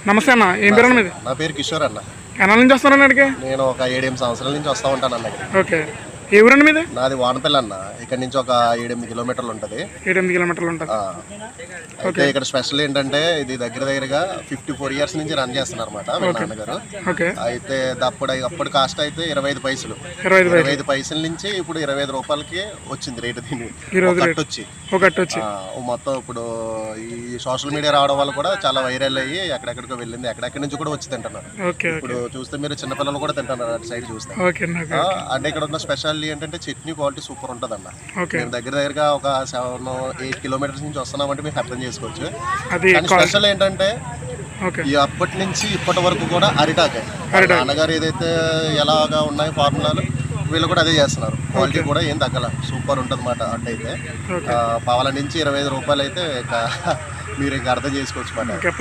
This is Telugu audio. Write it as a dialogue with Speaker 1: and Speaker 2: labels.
Speaker 1: నమస్తే అన్న, ఏం పేరు అన్న మీది?
Speaker 2: నా పేరు కిషోర్ అన్న.
Speaker 1: ఎన్నాళ్ళ నుంచి వస్తారన్న అడిగి?
Speaker 2: నేను ఒక 7-8 సంవత్సరాల నుంచి వస్తూ ఉంటాను అన్న.
Speaker 1: ఓకే, ఏ ఊరండి మీది?
Speaker 2: నాది వానపల్లి అన్న. ఇక్కడ నుంచి ఒక 7-8 కిలోమీటర్లు ఉంటుంది.
Speaker 1: 7-8 కిలోమీటర్లు ఉంటుంది.
Speaker 2: అయితే ఇక్కడ స్పెషల్ ఏంటంటే ఇది దగ్గరగా 54 ఇయర్స్ నుంచి రన్ చేస్తున్నారు అనమాట మా నాన్నగారు. అయితే అప్పుడు కాస్ట్ అయితే 25 పైసలు. 25 పైసల నుంచి ఇప్పుడు 25 రూపాయలకి వచ్చింది రేటు. దీన్ని వచ్చి మొత్తం ఇప్పుడు ఈ సోషల్ మీడియా రావడం వల్ల కూడా చాలా వైరల్ అయ్యి ఎక్కడెక్కడికో వెళ్ళింది. ఎక్కడెక్కడి నుంచి కూడా వచ్చి తింటున్నారు. ఇప్పుడు చూస్తే మీరు చిన్నపిల్లలు కూడా తింటున్నారు అటు సైడ్ చూస్తే. అంటే ఇక్కడ ఉన్న స్పెషాలిటీ ఏంటంటే చట్నీ క్వాలిటీ సూపర్ ఉంటుంది అన్న. మేము దగ్గరగా ఒక 7-8 కిలోమీటర్స్ నుంచి వస్తున్నామంటే మీకు అర్థం చేసుకోవచ్చు. కానీ స్పెషల్ ఏంటంటే ఈ అప్పటి నుంచి ఇప్పటి వరకు కూడా అరిటాకే నాన్నగారు ఏదైతే ఎలాగా ఉన్నాయి ఫార్ములాలు వీళ్ళు కూడా అదే చేస్తున్నారు. క్వాలిటీ కూడా ఏం తగ్గల, సూపర్ ఉంటుంది అన్నమాట. అట్టయితే పావల నుంచి 25 రూపాయలు అయితే మీరు ఇంకా అర్థం చేసుకోవచ్చు అన్నమాట.